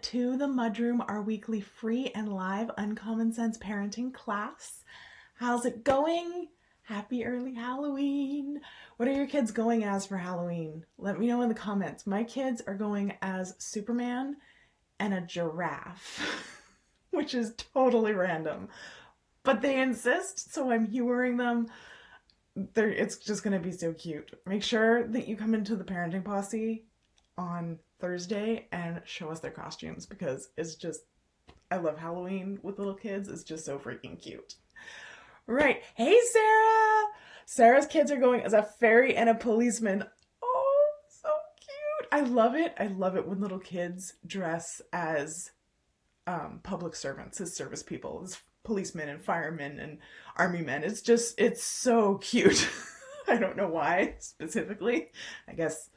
to the MudRoom, our weekly free and live Uncommon Sense parenting class. How's it going? Happy early Halloween. What are your kids going as for Halloween? Let me know in the comments. My kids are going as Superman and a giraffe, which is totally random. But they insist, so I'm humoring them. It's just going to be so cute. Make sure that you come into the Parenting Posse on Thursday and show us their costumes because it's just, I love Halloween with little kids. It's just so freaking cute. Right. Hey, Sarah! Sarah's kids are going as a fairy and a policeman. Oh, so cute. I love it. I love it when little kids dress as public servants, as service people, as policemen and firemen and army men. It's so cute. I don't know why specifically. I guess,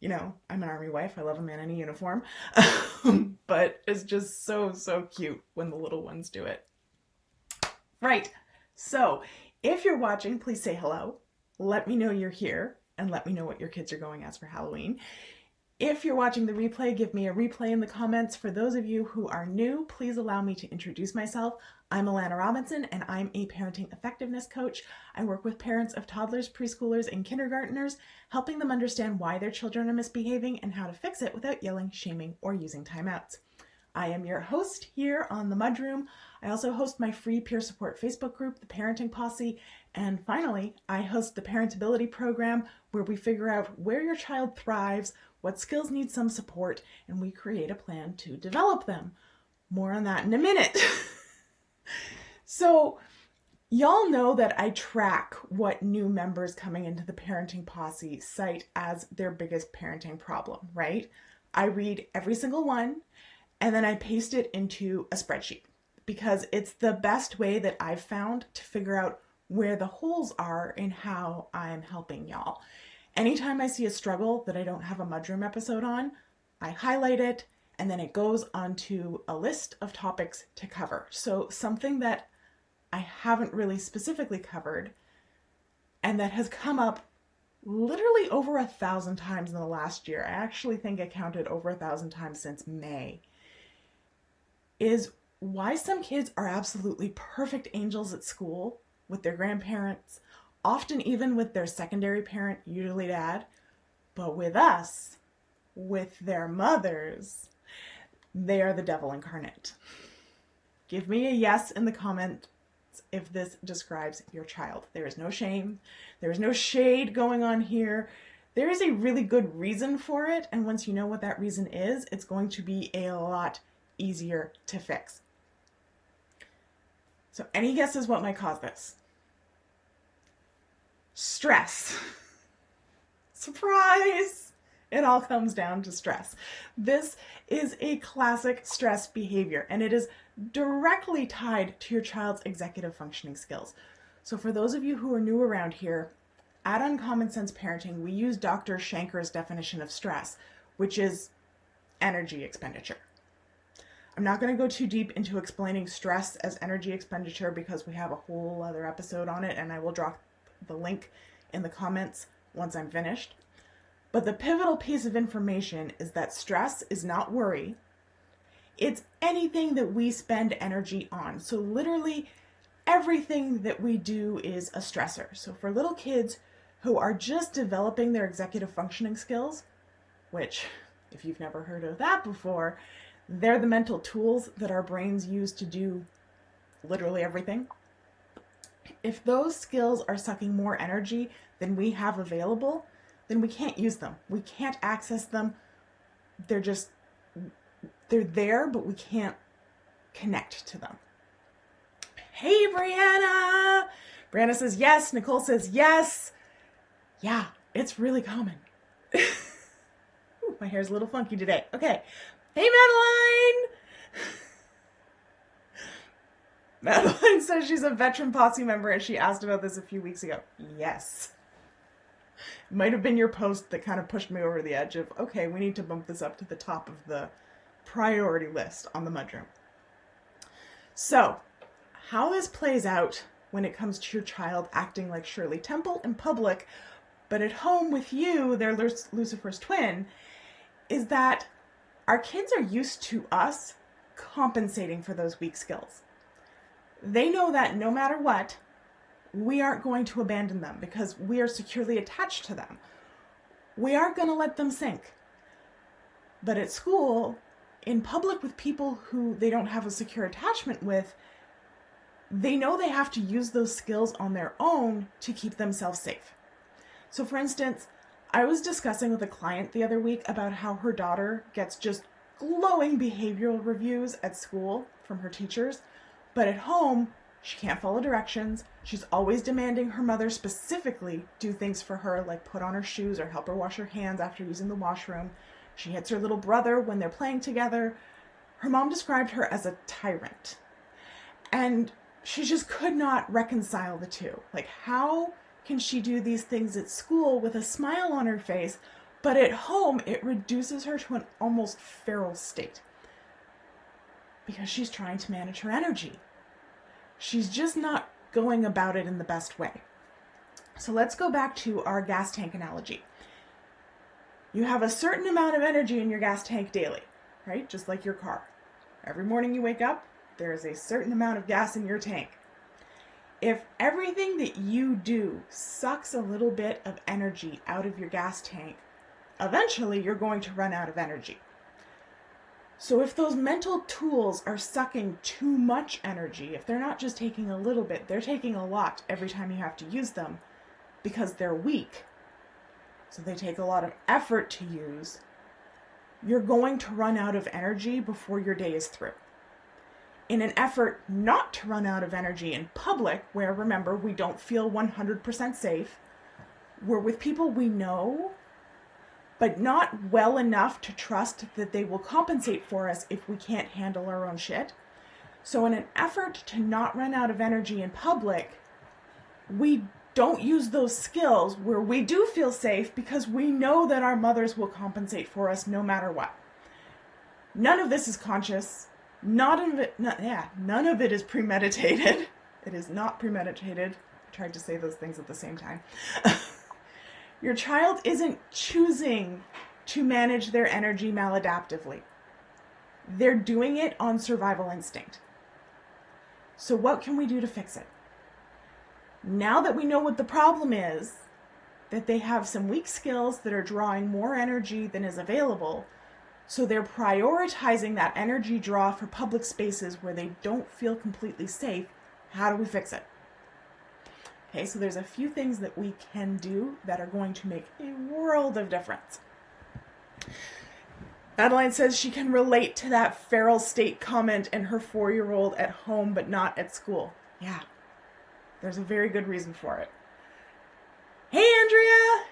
I'm an army wife. I love a man in a uniform. But it's just so, so cute when the little ones do it. Right. So if you're watching, please say hello. Let me know you're here and let me know what your kids are going as for Halloween. If you're watching the replay, give me a replay in the comments. For those of you who are new, please allow me to introduce myself. I'm Allana Robinson, and I'm a parenting effectiveness coach. I work with parents of toddlers, preschoolers, and kindergartners, helping them understand why their children are misbehaving and how to fix it without yelling, shaming, or using timeouts. I am your host here on the MudRoom. I also host my free peer support Facebook group, the Parenting Posse. And finally, I host the Parentability program where we figure out where your child thrives, what skills need some support, and we create a plan to develop them. More on that in a minute. So, y'all know that I track what new members coming into the Parenting Posse cite as their biggest parenting problem, right? I read every single one, and then I paste it into a spreadsheet because it's the best way that I've found to figure out where the holes are in how I'm helping y'all. Anytime I see a struggle that I don't have a MudRoom episode on, I highlight it and then it goes onto a list of topics to cover. So something that I haven't really specifically covered and that has come up literally over 1,000 times in the last year, I actually think I counted over 1,000 times since May, is why some kids are absolutely perfect angels at school with their grandparents, often even with their secondary parent, usually dad, but with us, with their mothers, they are the devil incarnate. Give me a yes in the comments if this describes your child. There is no shame. There is no shade going on here. There is a really good reason for it, and once you know what that reason is, it's going to be a lot easier to fix. So any guesses what might cause this? Stress. Surprise! It all comes down to stress. This is a classic stress behavior, and it is directly tied to your child's executive functioning skills. So for those of you who are new around here, at Uncommon Sense Parenting, we use Dr. Shanker's definition of stress, which is energy expenditure. I'm not going to go too deep into explaining stress as energy expenditure because we have a whole other episode on it, and I will drop the link in the comments once I'm finished. But the pivotal piece of information is that stress is not worry. It's anything that we spend energy on. So literally everything that we do is a stressor. So for little kids who are just developing their executive functioning skills, which if you've never heard of that before, they're the mental tools that our brains use to do literally everything. If those skills are sucking more energy than we have available, then we can't use them. We can't access them. They're there, but we can't connect to them. Hey, Brianna! Brianna says yes. Nicole says yes. Yeah, it's really common. Ooh, my hair's a little funky today. Okay. Hey, Madeline! Madeline says she's a veteran Posse member and she asked about this a few weeks ago. Yes. It might have been your post that kind of pushed me over the edge of, okay, we need to bump this up to the top of the priority list on the MudRoom. So, how this plays out when it comes to your child acting like Shirley Temple in public, but at home with you, they're Lucifer's twin, is that Our kids are used to us compensating for those weak skills. They know that no matter what, we aren't going to abandon them because we are securely attached to them. We aren't going to let them sink. But at school, in public with people who they don't have a secure attachment with, they know they have to use those skills on their own to keep themselves safe. So for instance, I was discussing with a client the other week about how her daughter gets just glowing behavioral reviews at school from her teachers, but at home, she can't follow directions. She's always demanding her mother specifically do things for her, like put on her shoes or help her wash her hands after using the washroom. She hits her little brother when they're playing together. Her mom described her as a tyrant. And she just could not reconcile the two. Like, how can she do these things at school with a smile on her face, but at home it reduces her to an almost feral state? Because she's trying to manage her energy. She's just not going about it in the best way. So let's go back to our gas tank analogy. You have a certain amount of energy in your gas tank daily, right? Just like your car. Every morning you wake up, there is a certain amount of gas in your tank. If everything that you do sucks a little bit of energy out of your gas tank, eventually you're going to run out of energy. So if those mental tools are sucking too much energy, if they're not just taking a little bit, they're taking a lot every time you have to use them because they're weak, so they take a lot of effort to use, you're going to run out of energy before your day is through. In an effort not to run out of energy in public, where, remember, we don't feel 100% safe, we're with people we know, but not well enough to trust that they will compensate for us if we can't handle our own shit. So in an effort to not run out of energy in public, we don't use those skills where we do feel safe because we know that our mothers will compensate for us no matter what. None of this is conscious. None of it is premeditated. It is not premeditated. I tried to say those things at the same time. Your child isn't choosing to manage their energy maladaptively. They're doing it on survival instinct. So what can we do to fix it? Now that we know what the problem is, that they have some weak skills that are drawing more energy than is available, so they're prioritizing that energy draw for public spaces where they don't feel completely safe, how do we fix it? Okay, so there's a few things that we can do that are going to make a world of difference. Madeline says she can relate to that feral state comment in her 4-year-old at home but not at school. Yeah, there's a very good reason for it. Hey, Andrea!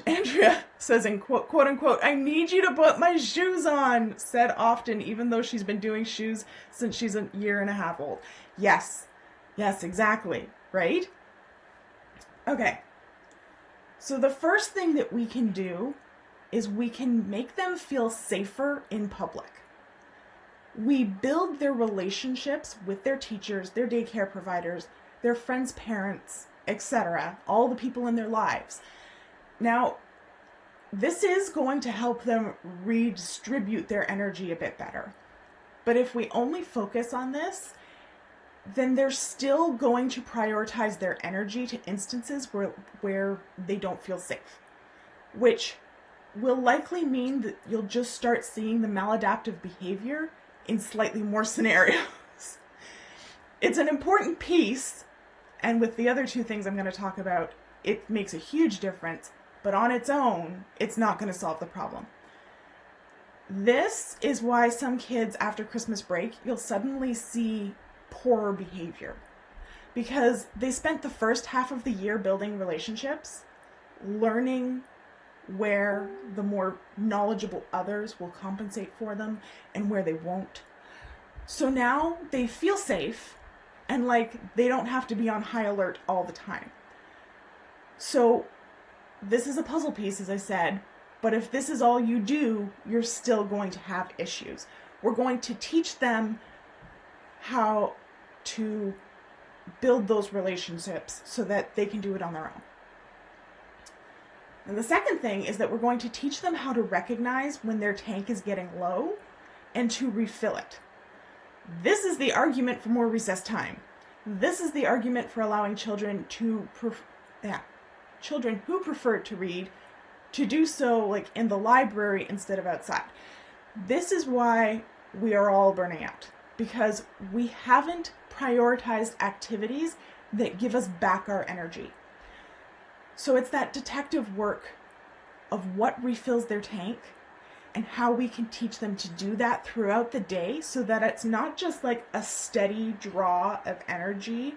Andrea says in quote unquote, I need you to put my shoes on, said often, even though she's been doing shoes since she's a year and a half old. Yes, exactly. Right? Okay. So the first thing that we can do is we can make them feel safer in public. We build their relationships with their teachers, their daycare providers, their friends' parents, etc., all the people in their lives. Now, this is going to help them redistribute their energy a bit better. But if we only focus on this, then they're still going to prioritize their energy to instances where they don't feel safe, which will likely mean that you'll just start seeing the maladaptive behavior in slightly more scenarios. It's an important piece, and with the other two things I'm going to talk about, it makes a huge difference, but on its own, it's not going to solve the problem. This is why some kids after Christmas break, you'll suddenly see poorer behavior, because they spent the first half of the year building relationships, learning where the more knowledgeable others will compensate for them and where they won't. So now they feel safe and like they don't have to be on high alert all the time. So this is a puzzle piece, as I said, but if this is all you do, you're still going to have issues. We're going to teach them how to build those relationships so that they can do it on their own. And the second thing is that we're going to teach them how to recognize when their tank is getting low and to refill it. This is the argument for more recess time. This is the argument for allowing children who prefer to read to do so like in the library instead of outside. This is why we are all burning out, because we haven't prioritized activities that give us back our energy. So it's that detective work of what refills their tank and how we can teach them to do that throughout the day so that it's not just like a steady draw of energy,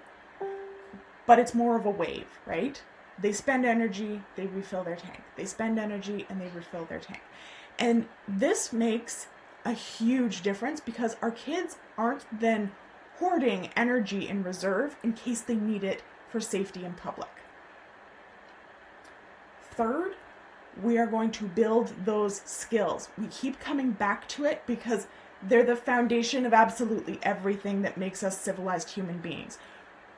but it's more of a wave, right? They spend energy, they refill their tank. They spend energy and they refill their tank. And this makes a huge difference because our kids aren't then hoarding energy in reserve in case they need it for safety in public. Third, we are going to build those skills. We keep coming back to it because they're the foundation of absolutely everything that makes us civilized human beings.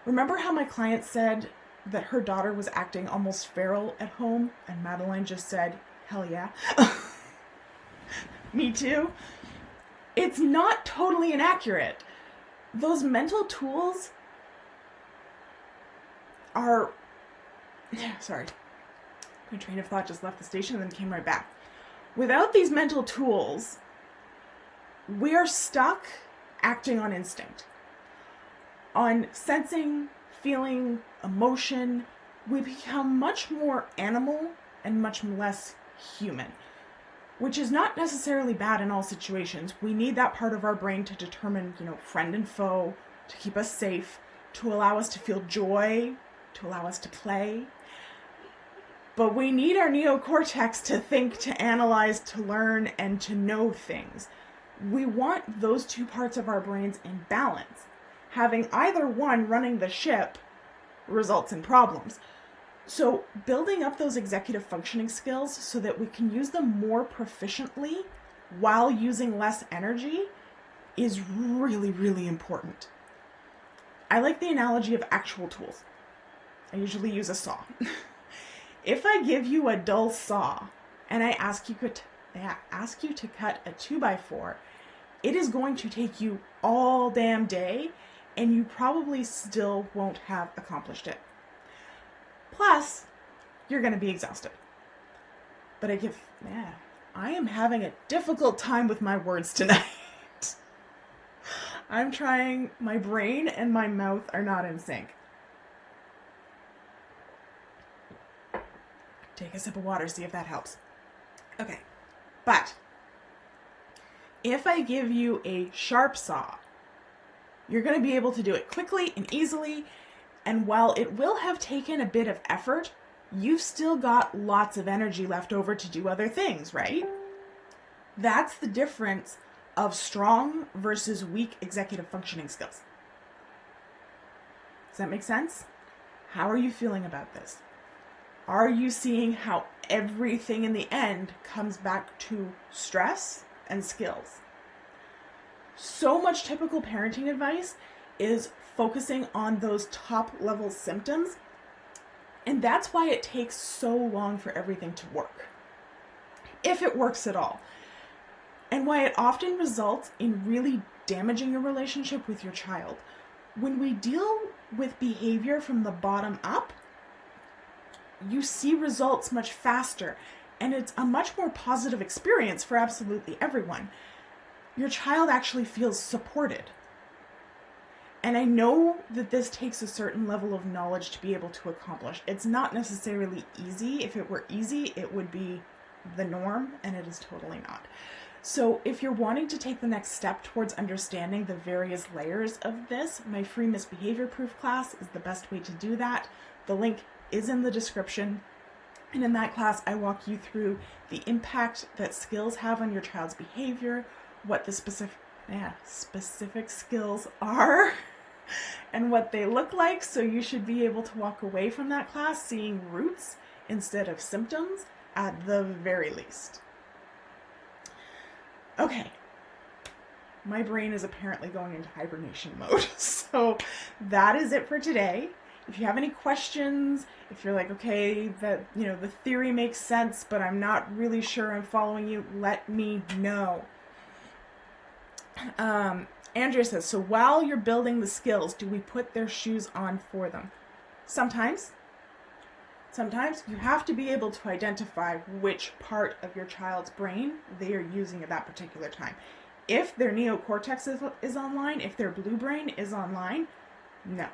Remember how my client said that her daughter was acting almost feral at home, and Madeline just said, hell yeah. Me too. It's not totally inaccurate. Those mental tools are... Sorry. My train of thought just left the station and then came right back. Without these mental tools, we are stuck acting on instinct, on sensing, feeling, emotion. We become much more animal and much less human, which is not necessarily bad in all situations. We need that part of our brain to determine, friend and foe, to keep us safe, to allow us to feel joy, to allow us to play. But we need our neocortex to think, to analyze, to learn, and to know things. We want those two parts of our brains in balance. Having either one running the ship results in problems. So building up those executive functioning skills so that we can use them more proficiently while using less energy is really, really important. I like the analogy of actual tools. I usually use a saw. If I give you a dull saw and I ask you to cut a 2x4, it is going to take you all damn day and you probably still won't have accomplished it. Plus, you're going to be exhausted. But I am having a difficult time with my words tonight. I'm trying, my brain and my mouth are not in sync. Take a sip of water, see if that helps. Okay, but if I give you a sharp saw, you're going to be able to do it quickly and easily, and while it will have taken a bit of effort, you've still got lots of energy left over to do other things, right? That's the difference of strong versus weak executive functioning skills. Does that make sense? How are you feeling about this? Are you seeing how everything in the end comes back to stress and skills? So much typical parenting advice is focusing on those top level symptoms, and that's why it takes so long for everything to work, if it works at all, and why it often results in really damaging your relationship with your child. When we deal with behavior from the bottom up, you see results much faster, and it's a much more positive experience for absolutely everyone. Your child actually feels supported. And I know that this takes a certain level of knowledge to be able to accomplish. It's not necessarily easy. If it were easy, it would be the norm, and it is totally not. So if you're wanting to take the next step towards understanding the various layers of this, my free misbehavior proof class is the best way to do that. The link is in the description. And in that class, I walk you through the impact that skills have on your child's behavior, what the specific skills are, and what they look like. So you should be able to walk away from that class seeing roots instead of symptoms at the very least. Okay. My brain is apparently going into hibernation mode. So that is it for today. if you have any questions, if you're like, okay, that, the theory makes sense, but I'm not really sure I'm following you, let me know. Andrea says, so while you're building the skills, do we put their shoes on for them? Sometimes. Sometimes you have to be able to identify which part of your child's brain they are using at that particular time. If their neocortex is online, if their blue brain is online, no.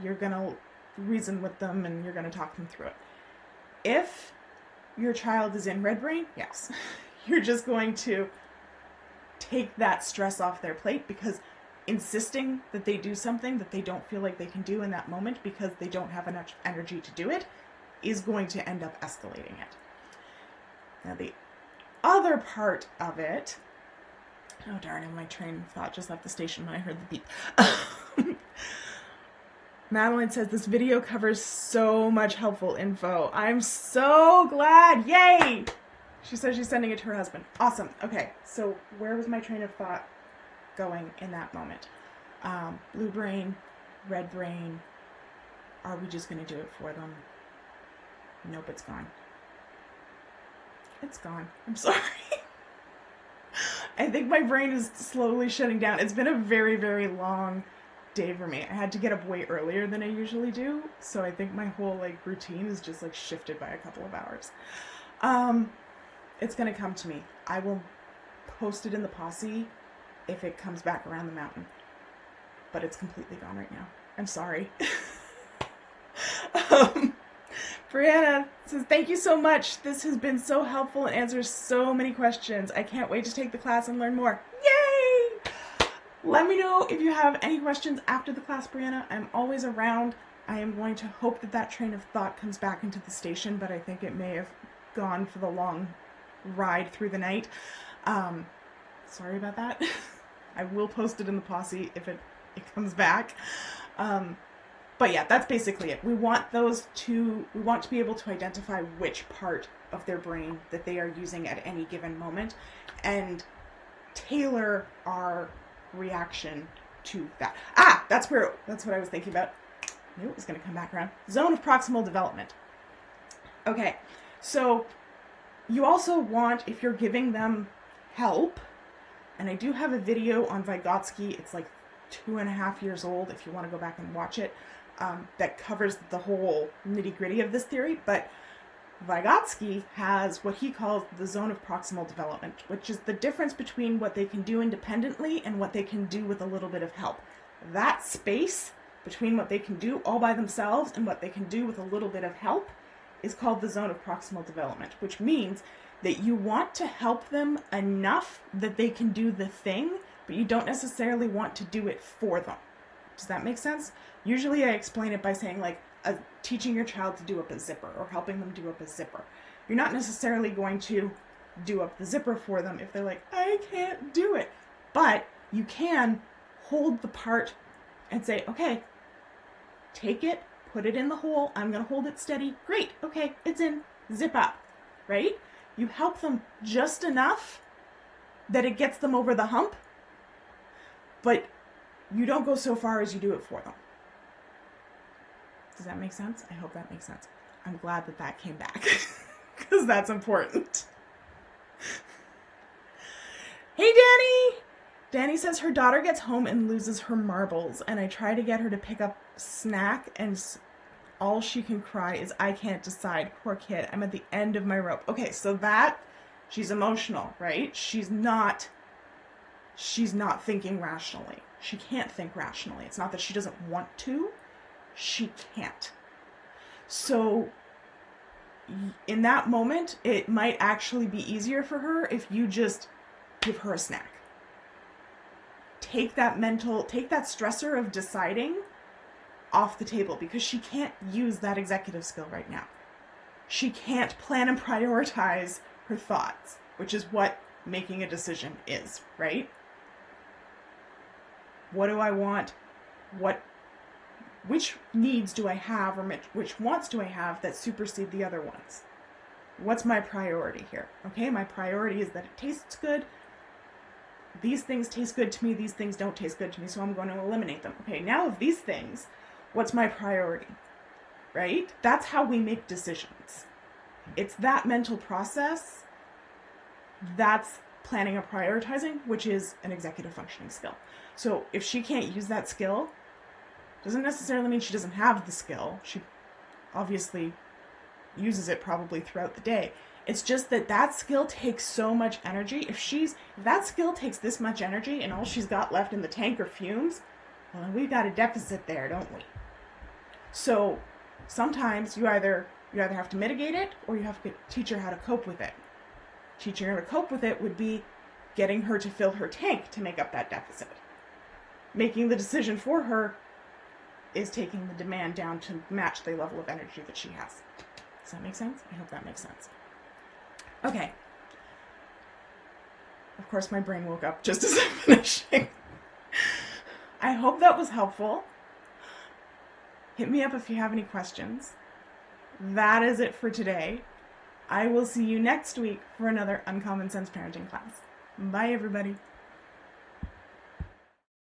You're going to reason with them and you're going to talk them through it. If your child is in red brain, yes. You're just going to take that stress off their plate, because insisting that they do something that they don't feel like they can do in that moment because they don't have enough energy to do it is going to end up escalating it. Now the other part of it, oh darn it, my train of thought just left the station when I heard the beep. Madeline says, this video covers so much helpful info. I'm so glad. Yay! She says she's sending it to her husband. Awesome. Okay, so where was my train of thought going in that moment? Blue brain, red brain. Are we just going to do it for them? Nope, it's gone. It's gone. I'm sorry. I think my brain is slowly shutting down. It's been a very, very long day for me. I had to get up way earlier than I usually do, so I think my whole routine is just shifted by a couple of hours. It's gonna come to me. I will post it in the posse if it comes back around the mountain, but it's completely gone right now. I'm sorry. Brianna says, thank you so much. This has been so helpful and answers so many questions. I can't wait to take the class and learn more. Yay! Let me know if you have any questions after the class, Brianna. I'm always around. I am going to hope that that train of thought comes back into the station, but I think it may have gone for the long ride through the night. Sorry about that. I will post it in the posse if it comes back. But yeah, that's basically it. We want to be able to identify which part of their brain that they are using at any given moment and tailor our reaction to that. That's what I was thinking about. I knew it was going to come back around. Zone of proximal development. Okay, so you also want, if you're giving them help, and I do have a video on Vygotsky, it's 2.5 years old if you want to go back and watch it, that covers the whole nitty-gritty of this theory, but Vygotsky has what he calls the zone of proximal development, which is the difference between what they can do independently and what they can do with a little bit of help. That space between what they can do all by themselves and what they can do with a little bit of help is called the zone of proximal development, which means that you want to help them enough that they can do the thing, but you don't necessarily want to do it for them. Does that make sense? Usually I explain it by saying teaching your child to do up a zipper or helping them do up a zipper. You're not necessarily going to do up the zipper for them if they're like, I can't do it. But you can hold the part and say, okay, take it, put it in the hole. I'm going to hold it steady. Great. Okay, it's in. Zip up. Right? You help them just enough that it gets them over the hump, but you don't go so far as you do it for them. Does that make sense? I hope that makes sense. I'm glad that came back because that's important. Hey, Danny! Danny says her daughter gets home and loses her marbles, and I try to get her to pick up snack, and all she can cry is, I can't decide. Poor kid. I'm at the end of my rope. Okay, so she's emotional, right? She's not thinking rationally. She can't think rationally. It's not that she doesn't want to. She can't. So in that moment, it might actually be easier for her if you just give her a snack. Take that stressor of deciding off the table, because she can't use that executive skill right now. She can't plan and prioritize her thoughts, which is what making a decision is, right? What do I want? Which needs do I have, or which wants do I have that supersede the other ones? What's my priority here? Okay, my priority is that it tastes good. These things taste good to me, these things don't taste good to me, so I'm going to eliminate them. Okay, now of these things, what's my priority? right? That's how we make decisions. It's that mental process. That's planning and prioritizing, which is an executive functioning skill. So if she can't use that skill, doesn't necessarily mean she doesn't have the skill. She obviously uses it probably throughout the day. It's just that that skill takes so much energy. If that skill takes this much energy and all she's got left in the tank are fumes, well, we've got a deficit there, don't we? So sometimes you either have to mitigate it or you have to teach her how to cope with it. Teaching her to cope with it would be getting her to fill her tank to make up that deficit. Making the decision for her is taking the demand down to match the level of energy that she has. Does that make sense? I hope that makes sense. Okay. Of course, my brain woke up just as I'm finishing. I hope that was helpful. Hit me up if you have any questions. That is it for today. I will see you next week for another Uncommon Sense Parenting class. Bye, everybody.